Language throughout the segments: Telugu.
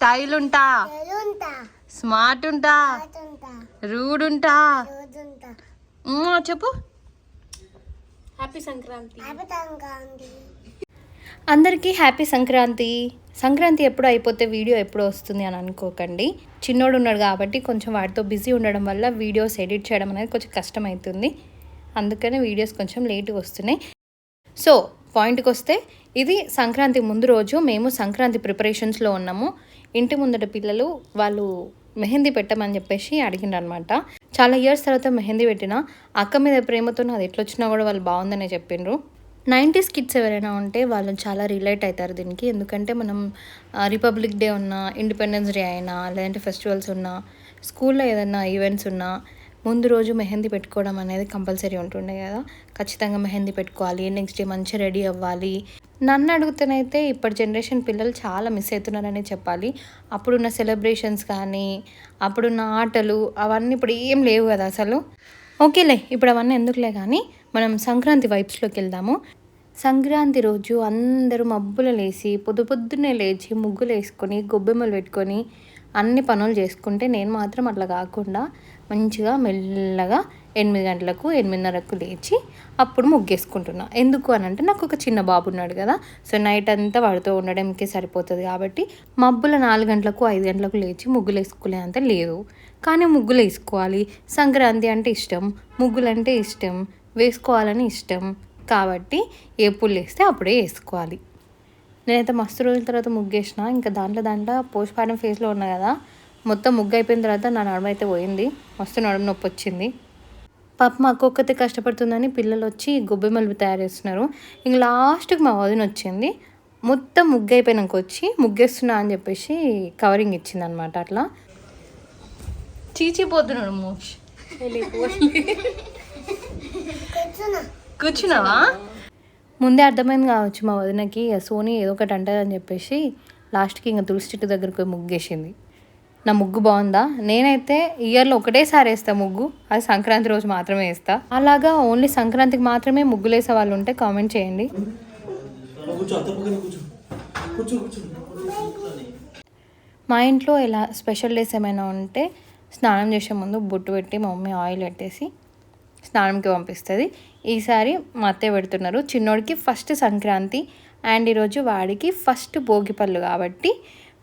స్టైల్ ఉంటా, స్మార్ట్ ఉంటా, రూడ్ ఉంటా. చెప్పు. హ్యాపీ సంక్రాంతి. అందరికీ హ్యాపీ సంక్రాంతి. సంక్రాంతి ఎప్పుడు అయిపోతే వీడియో ఎప్పుడు వస్తుంది అని అనుకోకండి. చిన్నోడు ఉన్నాడు కాబట్టి కొంచెం వాటితో బిజీ ఉండడం వల్ల వీడియోస్ ఎడిట్ చేయడం అనేది కొంచెం కష్టమవుతుంది. అందుకనే వీడియోస్ కొంచెం లేట్గా వస్తున్నాయి. సో పాయింట్కి వస్తే, ఇది సంక్రాంతి ముందు రోజు మేము సంక్రాంతి ప్రిపరేషన్స్లో ఉన్నాము. ఇంటి ముందట పిల్లలు వాళ్ళు మెహందీ పెట్టమని చెప్పేసి అడిగిండ్రు అనమాట. చాలా ఇయర్స్ తర్వాత మెహందీ పెట్టిన అక్క మీద ప్రేమతో అది ఎట్లొచ్చినా కూడా వాళ్ళు బాగుందనే చెప్పిండ్రు. 90s కిడ్స్ ఎవరైనా ఉంటే వాళ్ళు చాలా రిలేట్ అవుతారు దీనికి. ఎందుకంటే మనం రిపబ్లిక్ డే ఉన్నా, ఇండిపెండెన్స్ డే అయినా, లేదంటే ఫెస్టివల్స్ ఉన్నా, స్కూల్లో ఏదైనా ఈవెంట్స్ ఉన్నా ముందు రోజు మెహందీ పెట్టుకోవడం అనేది కంపల్సరీ ఉంటుండే కదా. ఖచ్చితంగా మెహందీ పెట్టుకోవాలి, నెక్స్ట్ డే మంచిగా రెడీ అవ్వాలి. నన్ను అడుగుతానైతే ఇప్పటి జనరేషన్ పిల్లలు చాలా మిస్ అవుతున్నారని చెప్పాలి. అప్పుడున్న సెలబ్రేషన్స్ కానీ, అప్పుడున్న ఆటలు అవన్నీ ఇప్పుడు ఏం లేవు కదా అసలు. ఓకేలే, ఇప్పుడు అవన్నీ ఎందుకులే కానీ మనం సంక్రాంతి వైబ్స్లోకి వెళ్దాము. సంక్రాంతి రోజు అందరూ మబ్బులు లేసి పొద్దున్నే లేచి ముగ్గులు వేసుకొని గొబ్బెమ్మలు పెట్టుకొని అన్ని పనులు చేసుకుంటే, నేను మాత్రం అట్లా కాకుండా మంచిగా మెల్లగా 8 గంటలకు 8:30కు లేచి అప్పుడు ముగ్గేసుకుంటున్నా. ఎందుకు అని అంటే, నాకు ఒక చిన్న బాబు ఉన్నాడు కదా. సో నైట్ అంతా వాడితో ఉండడంకే సరిపోతుంది కాబట్టి మబ్బుల 4 గంటలకు 5 గంటలకు లేచి ముగ్గులు వేసుకునే అంత లేదు. కానీ ముగ్గులు వేసుకోవాలి. సంక్రాంతి అంటే ఇష్టం, ముగ్గులు అంటే ఇష్టం, వేసుకోవాలని ఇష్టం కాబట్టి ఎప్పుడు వేస్తే అప్పుడే వేసుకోవాలి. నేనైతే మస్తు రోజుల తర్వాత ముగ్గేసిన. ఇంకా దాంట్లో పోస్ట్ పార్టం ఫేజ్లో ఉన్నా కదా. మొత్తం ముగ్గు అయిపోయిన తర్వాత నా నడుము అయితే పోయింది. మస్తు నడుము నొప్పి వచ్చింది. పాప మా అక్కొక్కతే కష్టపడుతుందని పిల్లలు వచ్చి గొబ్బెమ్మలు తయారు చేస్తున్నారు. ఇంక లాస్ట్కి మా వదిన వచ్చింది. మొత్తం ముగ్గు అయిపోయినాక వచ్చి ముగ్గేస్తున్నా అని చెప్పేసి కవరింగ్ ఇచ్చింది అనమాట. అట్లా చీచిపోతున్నాడు మోష్. కూర్చున్నావా? ముందే అర్థమైంది కావచ్చు మా వదినకి, సోనీ ఏదో ఒకటి అంటదని చెప్పేసి లాస్ట్కి ఇంకా తులసి చెట్టు దగ్గరకు ముగ్గేసింది. నా ముగ్గు బాగుందా? నేనైతే ఇయర్లో ఒకటేసారి వేస్తా ముగ్గు, అది సంక్రాంతి రోజు మాత్రమే వేస్తా. అలాగా ఓన్లీ సంక్రాంతికి మాత్రమే ముగ్గులు వేసే వాళ్ళు ఉంటే కామెంట్ చేయండి. మా ఇంట్లో ఇలా స్పెషల్ డేస్ ఏమైనా ఉంటే స్నానం చేసే ముందు బొట్టు పెట్టి మా మమ్మీ ఆయిల్ పెట్టేసి స్నానంకి పంపిస్తుంది. ఈసారి మా అత్తయ్య పెడుతున్నారు. చిన్నోడికి ఫస్ట్ సంక్రాంతి అండ్ ఈరోజు వాడికి ఫస్ట్ భోగిపళ్ళు కాబట్టి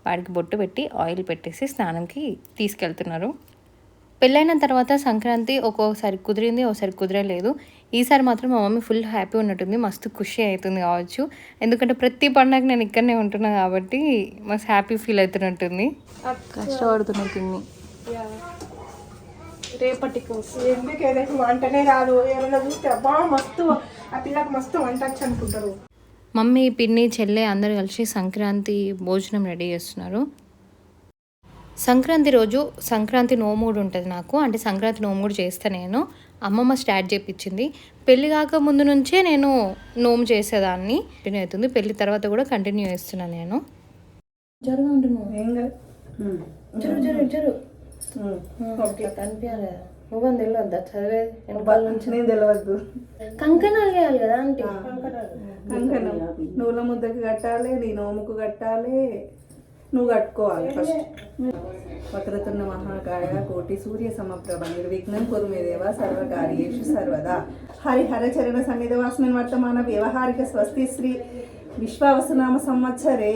వాడికి బొట్టు పెట్టి ఆయిల్ పెట్టేసి స్నానంకి తీసుకెళ్తున్నారు. పెళ్ళైన తర్వాత సంక్రాంతి ఒక్కోసారి కుదిరింది, ఒకసారి కుదరలేదు. ఈసారి మాత్రం మా మమ్మీ ఫుల్ హ్యాపీ ఉన్నట్టుంది, మస్తు ఖుషి అవుతుంది కావచ్చు. ఎందుకంటే ప్రతి పండగ నేను ఇక్కడనే ఉంటున్నా కాబట్టి మస్తు హ్యాపీ ఫీల్ అవుతున్నట్టుంది. కష్టపడుతున్నారు పిన్ని. రేపటి కోసం ఎందుకు ఏదైతే వంటనే రాదు, ఏమైనా చూస్తే అబ్బా మస్తు ఆ పిల్లకి మస్తు వంట వచ్చి అనుకుంటారు. మమ్మీ, పిన్ని, చెల్లె అందరు కలిసి సంక్రాంతి భోజనం రెడీ చేస్తున్నారు. సంక్రాంతి రోజు సంక్రాంతి నోముడు ఉంటుంది నాకు. అంటే సంక్రాంతి నోముడు చేస్తా నేను. అమ్మమ్మ స్టార్ట్ చేయించింది. పెళ్ళి కాక ముందు నుంచే నేను నోము చేసేదాన్ని. కంటిన్యూ అవుతుంది. పెళ్ళి తర్వాత కూడా కంటిన్యూ చేస్తున్నాను నేను. కనిపించాలి నువ్వని తెలియద్దా? చదివే తెలియద్దు. కంకణాలు వేయాలి కదా అంటే, కంకణం నువ్వుల ముద్దకి కట్టాలి, నీ నోముకు కట్టాలి, నువ్వు కట్టుకోవాలి ఫస్ట్. వక్రతున్న మహాకాయ కోటి సూర్య సమప్రభ నిర్విఘ్నం కురు మే దేవ సర్వకార్యేషు సర్వదా. హరిహర చరణ సన్నిధవాస్మిన్ వర్తమాన వ్యవహారిక స్వస్తి శ్రీ విశ్వావసునామ సంవత్సరే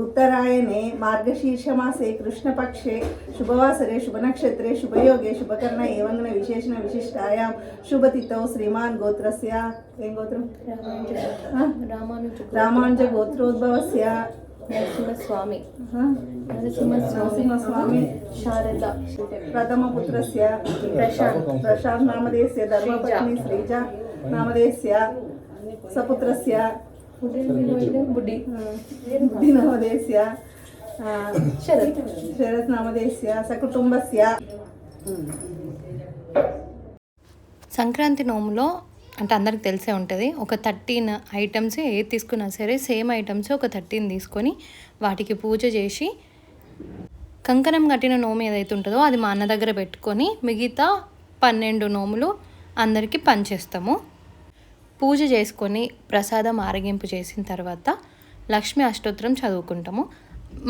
उत्तरायणे मार्गशीर्षमासे कृष्णपक्षे शुभवासरे शुभनक्षत्रे शुभयोगे शुभकर्णे एवंगन विशेषण विशिष्टायां शुभतिथौ श्रीमान् गोत्रस्य रामानुज गोत्रोद्भवस्य नरसिंहस्वामी शारदा प्रथमपुत्रस्य प्रशांत नामधेयस्य धर्मपत्नी श्रीजा नामधेयस्य सपुत्रस्य बुद्धि नामधेयस्य शरत् नामधेयस्य सकुटुंबस्य. సంక్రాంతి నోములో అంటే అందరికి తెలిసే ఉంటుంది. ఒక 13 ఐటమ్స్ ఏది తీసుకున్నా సరే సేమ్ ఐటమ్స్ ఒక 13 తీసుకొని వాటికి పూజ చేసి కంకణం కట్టిన నోము ఏదైతే ఉంటుందో అది మా అన్న దగ్గర పెట్టుకొని మిగతా 12 నోములు అందరికీ పంచేస్తాము. పూజ చేసుకొని ప్రసాదం ఆరగింపు చేసిన తర్వాత లక్ష్మీ అష్టోత్తరం చదువుకుంటాము.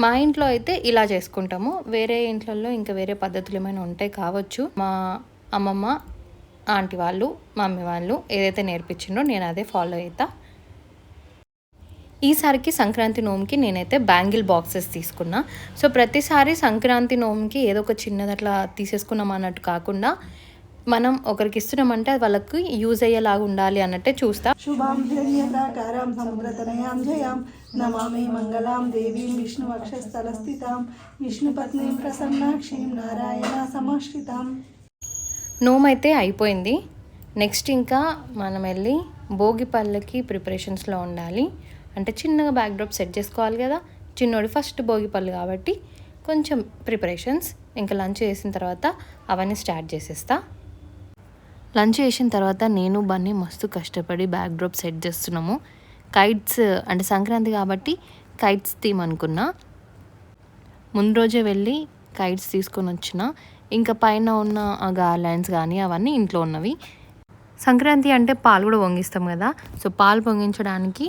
మా ఇంట్లో అయితే ఇలా చేసుకుంటాము. వేరే ఇంట్లలో ఇంకా వేరే పద్ధతులు ఏమైనా ఉంటాయి కావచ్చు. మా అమ్మమ్మ, ఆంటీ వాళ్ళు, మమ్మీ వాళ్ళు ఏదైతే నేర్పించిండ్రో నేను అదే ఫాలో అవుతా. ఈసారికి సంక్రాంతి నోముకి నేనైతే బ్యాంగిల్ బాక్సెస్ తీసుకున్నా. సో ప్రతిసారి సంక్రాంతి నోముకి ఏదో ఒక చిన్నది అట్లా తీసేసుకున్నాం అన్నట్టు కాకుండా మనం ఒకరికి ఇస్తున్నామంటే అది వాళ్ళకి యూజ్ అయ్యేలాగా ఉండాలి అన్నట్టే చూస్తా. శుభాం హిరణ్యప్రాకారాం సముద్రతనయాం జయాం నమామి మంగళాం దేవీం విష్ణువక్షస్థలస్థితాం విష్ణుపత్నీం ప్రసన్నాక్షీం నారాయణ సమాశ్రితాం. నోమ్ అయితే అయిపోయింది. నెక్స్ట్ ఇంకా మనం వెళ్ళి భోగి పళ్ళకి ప్రిపరేషన్స్లో ఉండాలి. అంటే చిన్నగా బ్యాక్ డ్రాప్ సెట్ చేసుకోవాలి కదా. చిన్నోడి ఫస్ట్ భోగి పళ్ళు కాబట్టి కొంచెం ప్రిపరేషన్స్. ఇంకా లంచ్ చేసిన తర్వాత అవన్నీ స్టార్ట్ చేసేస్తా. లంచ్ చేసిన తర్వాత నేను బన్నీ మస్తు కష్టపడి బ్యాక్ డ్రాప్ సెట్ చేస్తున్నాము. కైట్స్ అంటే సంక్రాంతి కాబట్టి కైట్స్ థీమ్ అనుకున్నా. ముందు రోజే వెళ్ళి కైట్స్ తీసుకొని వచ్చిన. ఇంకా పైన ఉన్న గార్లాండ్స్ కానీ అవన్నీ ఇంట్లో ఉన్నవి. సంక్రాంతి అంటే పాలు కూడా పొంగిస్తాం కదా. సో పాలు పొంగించడానికి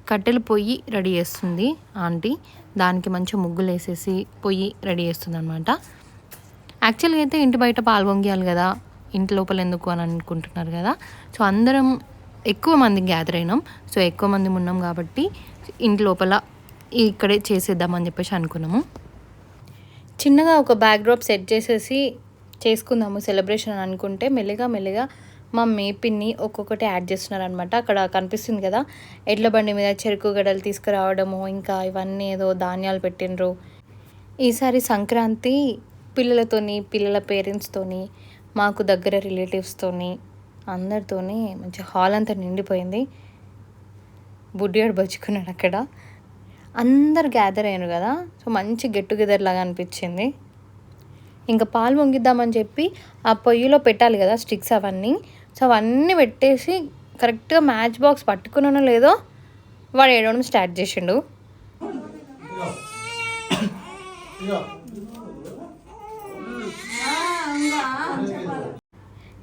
కట్టెలు పొయ్యి రెడీ చేస్తుంది ఆంటీ. దానికి మంచి ముగ్గులు వేసేసి పొయ్యి రెడీ చేస్తుంది అనమాట. యాక్చువల్గా అయితే ఇంటి బయట పాలు పొంగియాలి కదా, ఇంటి లోపల ఎందుకు అని అనుకుంటున్నారు కదా. సో అందరం ఎక్కువ మంది గ్యాదర్ అయినాం. సో ఎక్కువ మంది ఉన్నాం కాబట్టి ఇంటి లోపల ఇక్కడే చేసేద్దామని చెప్పేసి అనుకున్నాము. చిన్నగా ఒక బ్యాక్ డ్రాప్ సెట్ చేసేసి చేసుకుందాము సెలబ్రేషన్ అని అనుకుంటే మెల్లిగా మమ్మీ పిన్ని ఒక్కొక్కటి యాడ్ చేస్తున్నారు అనమాట. అక్కడ కనిపిస్తుంది కదా ఎడ్ల బండి మీద చెరుకు గడలు తీసుకురావడము, ఇంకా ఇవన్నీ ఏదో ధాన్యాలు పెట్టిండ్రు. ఈసారి సంక్రాంతి పిల్లలతోని, పిల్లల పేరెంట్స్తోని, మాకు దగ్గర రిలేటివ్స్తోని అందరితోని మంచి హాల్ అంతా నిండిపోయింది. బుడ్డియాడు బచ్చుకున్నాడు అక్కడ. అందరు గ్యాదర్ అయ్యారు కదా. సో మంచి గెట్ టుగెదర్ లాగా అనిపించింది. ఇంకా పాలు పొంగిద్దామని చెప్పి ఆ పొయ్యిలో పెట్టాలి కదా స్టిక్స్ అవన్నీ. సో అవన్నీ పెట్టేసి కరెక్ట్గా మ్యాచ్ బాక్స్ పట్టుకున్నానో లేదో వాడు ఏడవడం స్టార్ట్ చేసిండు.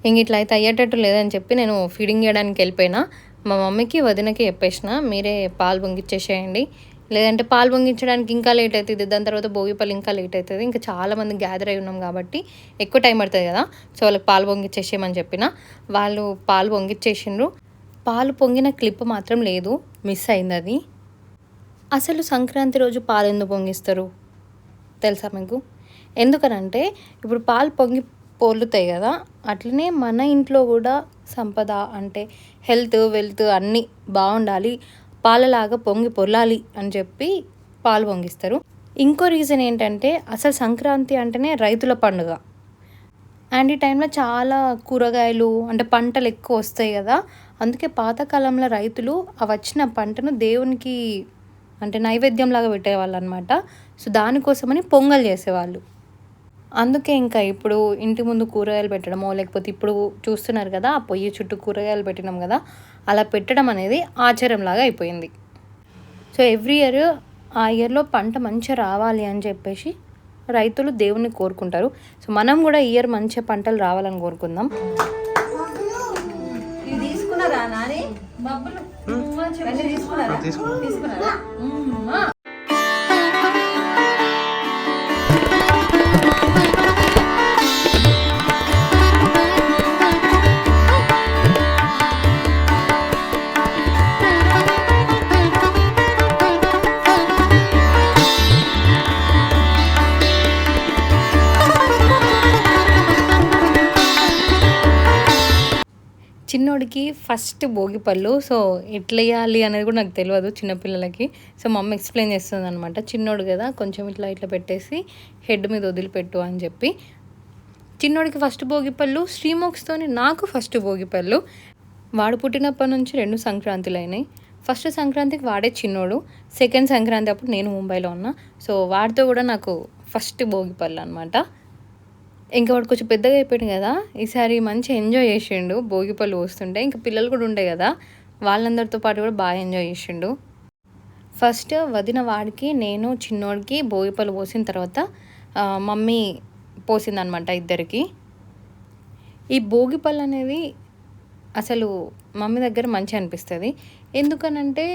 ఇంక ఇట్లా అయితే అయ్యేటట్టు లేదని చెప్పి నేను ఫీడింగ్ చేయడానికి వెళ్ళిపోయినా. మా మమ్మీకి వదినకి చెప్పేసిన మీరే పాలు పొంగిచ్చేసేయండి, లేదంటే పాలు పొంగించడానికి ఇంకా లేట్ అవుతుంది, దాని తర్వాత భోగిపల్లి ఇంకా లేట్ అవుతుంది, ఇంకా చాలామంది గ్యాదర్ అయి ఉన్నాం కాబట్టి ఎక్కువ టైం పడుతుంది కదా. సో వాళ్ళకి పాలు పొంగిచ్చేసేయమని చెప్పిన. వాళ్ళు పాలు పొంగిచ్చేసిండ్రు. పాలు పొంగిన క్లిప్ మాత్రం లేదు, మిస్ అయింది అది. అసలు సంక్రాంతి రోజు పాలు ఎందుకు పొంగిస్తారు తెలుసా మీకు? ఎందుకనంటే ఇప్పుడు పాలు పొంగి పొర్లుతాయి కదా, అట్లనే మన ఇంట్లో కూడా సంపద అంటే హెల్త్ వెల్త్ అన్నీ బాగుండాలి, పాలలాగా పొంగి పొర్లాలి అని చెప్పి పాలు పొంగిస్తారు. ఇంకో రీజన్ ఏంటంటే అసలు సంక్రాంతి అంటేనే రైతుల పండుగ. అండ్ ఈ టైంలో చాలా కూరగాయలు అంటే పంటలు ఎక్కువ వస్తాయి కదా. అందుకే పాతకాలంలో రైతులు ఆ వచ్చిన పంటను దేవునికి అంటే నైవేద్యంలాగా పెట్టేవాళ్ళు అనమాట. సో దానికోసమని పొంగల్ చేసేవాళ్ళు. అందుకే ఇంకా ఇప్పుడు ఇంటి ముందు కూరగాయలు పెట్టడమో, లేకపోతే ఇప్పుడు చూస్తున్నారు కదా ఆ పొయ్యి చుట్టూ కూరగాయలు పెట్టినాం కదా, అలా పెట్టడం అనేది ఆచారంలాగా అయిపోయింది. సో ఎవ్రీ ఇయర్ ఆ ఇయర్లో పంట మంచిగా రావాలి అని చెప్పేసి రైతులు దేవుణ్ణి కోరుకుంటారు. సో మనం కూడా ఈ ఇయర్ మంచిగా పంటలు రావాలని కోరుకుందాం. తీసుకున్నారా నాని బబ్బులు తీసుకున్నారా? చిన్నోడికి ఫస్ట్ భోగిపళ్ళు. సో ఎట్లా వేయాలి అనేది కూడా నాకు తెలియదు చిన్నపిల్లలకి. సో మా అమ్మ ఎక్స్ప్లెయిన్ చేస్తుంది అనమాట. చిన్నోడు కదా కొంచెం ఇట్లా పెట్టేసి హెడ్ మీద వదిలిపెట్టు అని చెప్పి. చిన్నోడికి ఫస్ట్ భోగిపళ్ళు, శ్రీమోక్స్తోని నాకు ఫస్ట్ భోగిపళ్ళు. వాడు పుట్టినప్పటి నుంచి 2 సంక్రాంతులు అయినాయి. ఫస్ట్ సంక్రాంతికి వాడే చిన్నోడు, సెకండ్ సంక్రాంతి అప్పుడు నేను ముంబైలో ఉన్నా. సో వాడితో కూడా నాకు ఫస్ట్ భోగిపళ్ళు అనమాట. ఇంకా వాడు కొంచెం పెద్దగా అయిపోయాడు కదా, ఈసారి మంచిగా ఎంజాయ్ చేసిండు భోగిపళ్ళు పోస్తుంటే. ఇంకా పిల్లలు కూడా ఉండే కదా, వాళ్ళందరితో పాటు కూడా బాగా ఎంజాయ్ చేసిండు. ఫస్ట్ వదిన వాడికి, నేను చిన్నోడికి భోగిపళ్ళు పోసిన తర్వాత మమ్మీ పోసిందనమాట ఇద్దరికి. ఈ భోగిపళ్ళు అనేది అసలు మమ్మీ దగ్గర మంచిగా అనిపిస్తుంది. ఎందుకనంటే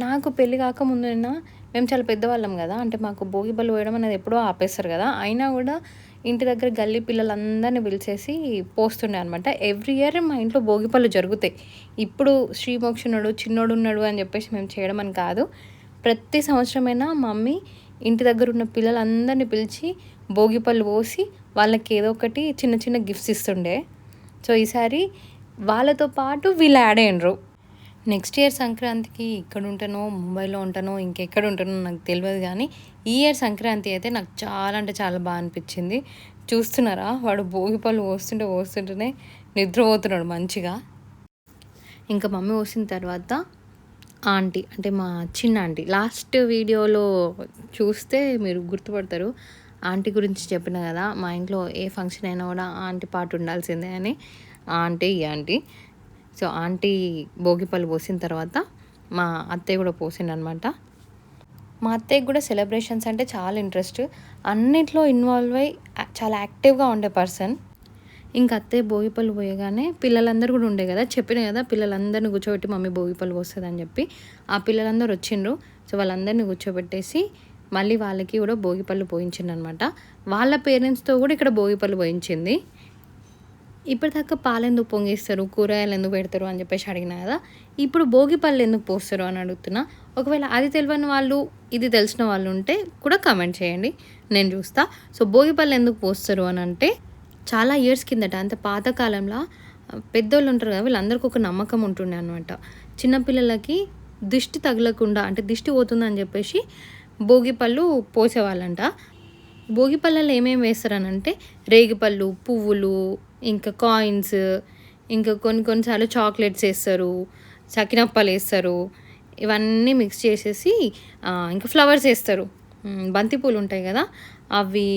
నాకు పెళ్ళి కాకముందైనా మేము చాలా పెద్దవాళ్ళం కదా, అంటే మాకు భోగి పళ్ళు పోయడం అనేది ఎప్పుడో ఆపేస్తారు కదా, అయినా కూడా ఇంటి దగ్గర గల్లీ పిల్లలందరినీ పిలిచేసి పోస్తుండే అనమాట. ఎవ్రీ ఇయర్ మా ఇంట్లో భోగి పళ్ళు జరుగుతాయి. ఇప్పుడు శ్రీమోక్ష ఉన్నాడు, చిన్నోడు ఉన్నాడు అని చెప్పేసి మేము చేయడం అని కాదు, ప్రతి సంవత్సరమైనా మా మమ్మీ ఇంటి దగ్గర ఉన్న పిల్లలందరినీ పిలిచి భోగి పళ్ళు పోసి వాళ్ళకి ఏదో ఒకటి చిన్న చిన్న గిఫ్ట్స్ ఇస్తుండే. సో ఈసారి వాళ్ళతో పాటు వీళ్ళు యాడ్ అయినరు. నెక్స్ట్ ఇయర్ సంక్రాంతికి ఇక్కడ ఉంటానో, ముంబైలో ఉంటానో, ఇంకెక్కడ ఉంటానో నాకు తెలియదు, కానీ ఈ ఇయర్ సంక్రాంతి అయితే నాకు చాలా అంటే చాలా బాగా అనిపించింది. చూస్తున్నారా, వాడు భోగి పళ్ళు పోస్తుంటేనే నిద్రపోతున్నాడు మంచిగా. ఇంకా మమ్మీ పోసిన తర్వాత ఆంటీ, అంటే మా చిన్న ఆంటీ, లాస్ట్ వీడియోలో చూస్తే మీరు గుర్తుపడతారు, ఆంటీ గురించి చెప్పిన కదా, మా ఇంట్లో ఏ ఫంక్షన్ అయినా కూడా ఆంటీ పాటు ఉండాల్సిందే అని. ఆంటీ ఈ ఆంటీ. సో ఆంటీ భోగి పళ్ళు పోసిన తర్వాత మా అత్తయ్య కూడా పోసిందనమాట. మా అత్తయ్యకి కూడా సెలబ్రేషన్స్ అంటే చాలా ఇంట్రెస్ట్, అన్నిట్లో ఇన్వాల్వ్ అయ్యి చాలా యాక్టివ్గా ఉండే పర్సన్. ఇంకా అత్తయ్య భోగి పళ్ళు పోయగానే పిల్లలందరూ కూడా ఉండే కదా, చెప్పిన కదా పిల్లలందరినీ కూర్చోబెట్టి మమ్మీ భోగి పళ్ళు పోస్తుంది అని చెప్పి, ఆ పిల్లలందరూ వచ్చిండ్రు. సో వాళ్ళందరినీ కూర్చోబెట్టేసి మళ్ళీ వాళ్ళకి కూడా భోగి పళ్ళు పోయించింది అనమాట. వాళ్ళ పేరెంట్స్తో కూడా ఇక్కడ భోగి పళ్ళు పోయించింది. ఇప్పటిదాకా పాలు ఎందుకు పొంగిస్తారు, కూరగాయలు ఎందుకు పెడతారు అని చెప్పేసి అడిగినా కదా, ఇప్పుడు భోగి పళ్ళు ఎందుకు పోస్తారు అని అడుగుతున్నా. ఒకవేళ అది తెలియని వాళ్ళు, ఇది తెలిసిన వాళ్ళు ఉంటే కూడా కామెంట్ చేయండి, నేను చూస్తా. సో భోగి పళ్ళు ఎందుకు పోస్తారు అని అంటే, చాలా ఇయర్స్ కిందట, అంత పాతకాలంలో పెద్దోళ్ళు ఉంటారు కదా, వీళ్ళందరికీ ఒక నమ్మకం ఉంటుండే అనమాట. చిన్నపిల్లలకి దిష్టి తగలకుండా, అంటే దిష్టి పోతుందని చెప్పేసి భోగి పళ్ళు పోసేవాళ్ళంట. భోగి పళ్ళలో ఏమేమి వేస్తారనంటే రేగిపళ్ళు, పువ్వులు, ఇంకా కాయిన్స్, ఇంకా కొన్నిసార్లు చాక్లెట్స్ వేస్తారు, సకినప్పలు వేస్తారు, ఇవన్నీ మిక్స్ చేసేసి ఇంకా ఫ్లవర్స్ వేస్తారు. బంతిపూలు ఉంటాయి కదా, అవి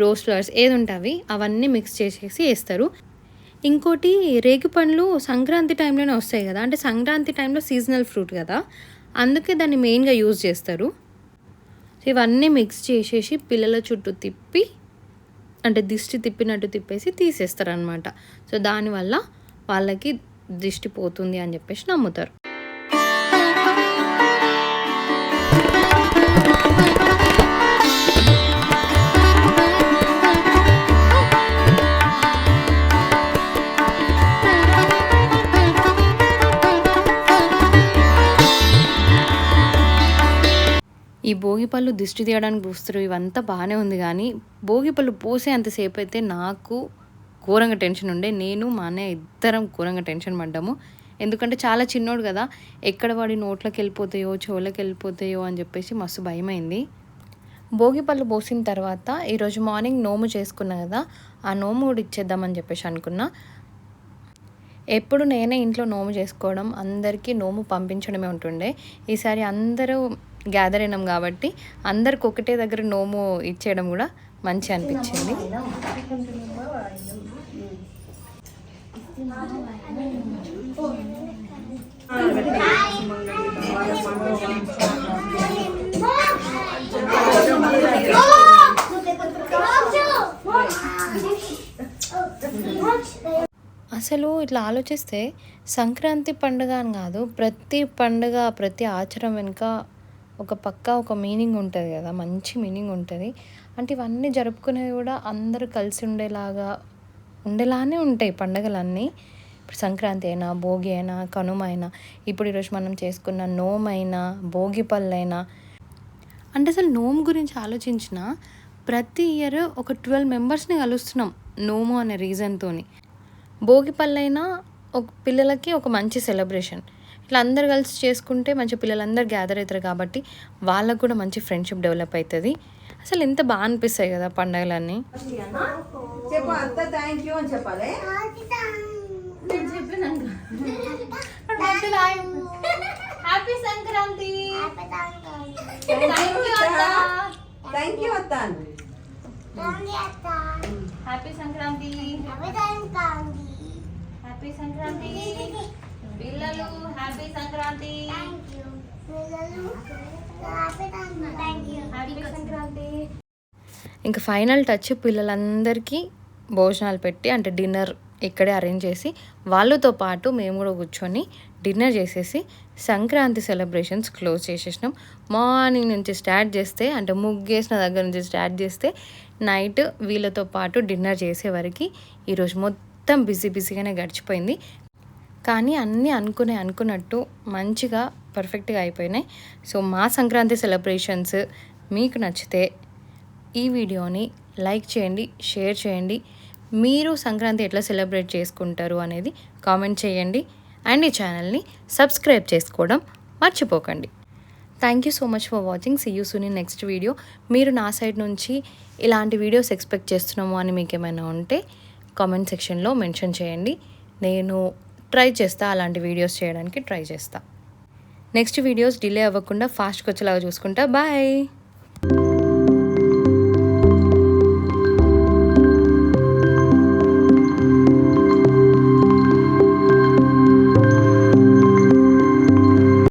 రోజ్ ఫ్లవర్స్ ఏది ఉంటే అవన్నీ మిక్స్ చేసేసి వేస్తారు. ఇంకోటి రేగిపండ్లు సంక్రాంతి టైంలోనే వస్తాయి కదా, అంటే సంక్రాంతి టైంలో సీజనల్ ఫ్రూట్ కదా, అందుకే దాన్ని మెయిన్గా యూజ్ చేస్తారు. ఇవన్నీ మిక్స్ చేసేసి పిల్లల చుట్టూ తిప్పి, అంటే దిష్టి తిప్పినట్టు తిప్పేసి తీసేస్తారనమాట. సో దానివల్ల వాళ్ళకి దిష్టి పోతుంది అని చెప్పేసి నమ్ముతారు. ఈ భోగిపళ్ళు దిష్టి తీయడానికి పూస్తారు, ఇవంతా బాగానే ఉంది, కానీ భోగిపళ్ళు పోసే అంతసేపు అయితే నాకు ఘోరంగా టెన్షన్ ఉండే. నేను మా అన్నయ్య ఇద్దరం ఘోరంగా టెన్షన్ పడ్డాము. ఎందుకంటే చాలా చిన్నోడు కదా, ఎక్కడ వాడి నోట్లోకి వెళ్ళిపోతాయో, చెవులకు వెళ్ళిపోతాయో అని చెప్పేసి మస్తు భయమైంది. భోగిపళ్ళు పోసిన తర్వాత ఈరోజు మార్నింగ్ నోము చేసుకున్నా కదా, ఆ నోము కూడా ఇచ్చేద్దామని చెప్పేసి అనుకున్నా. ఎప్పుడు నేనే ఇంట్లో నోము చేసుకోవడం, అందరికీ నోము పంపించడమే ఉంటుండే. ఈసారి అందరూ గ్యాదర్ అయినాం కాబట్టి అందరికి ఒకటే దగ్గర నోము ఇచ్చేయడం కూడా మంచి అనిపించింది. అసలు ఇట్లా ఆలోచిస్తే సంక్రాంతి పండుగ అని కాదు, ప్రతి పండుగ, ప్రతి ఆచారం వెనుక ఒక మీనింగ్ ఉంటుంది కదా, మంచి మీనింగ్ ఉంటుంది. అంటే ఇవన్నీ జరుపుకునేవి కూడా అందరూ కలిసి ఉండేలానే ఉంటాయి పండుగలన్నీ. ఇప్పుడు సంక్రాంతి అయినా, భోగి అయినా, కనుమ అయినా, ఇప్పుడు ఈరోజు మనం చేసుకున్న నోమైనా, భోగి పళ్ళైనా, అంటే అసలు నోము గురించి ఆలోచించిన ప్రతి ఇయర్ ఒక 12 మెంబర్స్ని కలుస్తున్నాం నోము అనే రీజన్తో. భోగి పళ్ళైనా ఒక పిల్లలకి ఒక మంచి సెలబ్రేషన్, ఇట్లా అందరు కలిసి చేసుకుంటే మంచి పిల్లలందరూ గ్యాదర్ అవుతారు కాబట్టి వాళ్ళకు కూడా మంచి ఫ్రెండ్షిప్ డెవలప్ అవుతుంది. అసలు ఎంత బాగా అనిపిస్తాయి కదా పండుగలన్నీ. చెప్పు అంత థ్యాంక్ యూ అని చెప్పాలి. హ్యాపీ సంక్రాంతి. థ్యాంక్ యూ అత్త. హ్యాపీ సంక్రాంతి. హ్యాపీ సంక్రాంతి పిల్లలు. హ్యాపీ సంక్రాంతి. హ్యాపీ సంక్రాంతి. ఇంకా ఫైనల్ టచ్ పిల్లలందరికీ భోజనాలు పెట్టి, అంటే డిన్నర్ ఇక్కడే అరేంజ్ చేసి వాళ్ళతో పాటు మేము కూడా కూర్చొని డిన్నర్ చేసేసి సంక్రాంతి సెలబ్రేషన్స్ క్లోజ్ చేసేసినాం. మార్నింగ్ నుంచి స్టార్ట్ చేస్తే అంటే ముగ్గేసిన దగ్గర నుంచి స్టార్ట్ చేస్తే నైట్ వీళ్ళతో పాటు డిన్నర్ చేసేవరకు ఈరోజు మొత్తం బిజీగానే గడిచిపోయింది. కానీ అన్నీ అనుకున్నట్టు మంచిగా పర్ఫెక్ట్గా అయిపోయినాయి. సో మా సంక్రాంతి సెలబ్రేషన్స్ మీకు నచ్చితే ఈ వీడియోని లైక్ చేయండి, షేర్ చేయండి. మీరు సంక్రాంతి ఎట్లా సెలబ్రేట్ చేసుకుంటారు అనేది కామెంట్ చేయండి. అండ్ ఈ ఛానల్ని సబ్స్క్రైబ్ చేసుకోవడం మర్చిపోకండి. Thank you so much for watching. See you soon in next video. మీరు నా సైడ్ నుంచి ఇలాంటి వీడియోస్ ఎక్స్పెక్ట్ చేస్తున్నాము అని మీకు ఏమైనా ఉంటే కామెంట్ సెక్షన్లో మెన్షన్ చేయండి. నేను ట్రై చేస్తా, అలాంటి వీడియోస్ చేయడానికి ట్రై చేస్తా. నెక్స్ట్ వీడియోస్ డిలే అవ్వకుండా ఫాస్ట్గా వచ్చేలాగా చూసుకుంటా. బాయ్.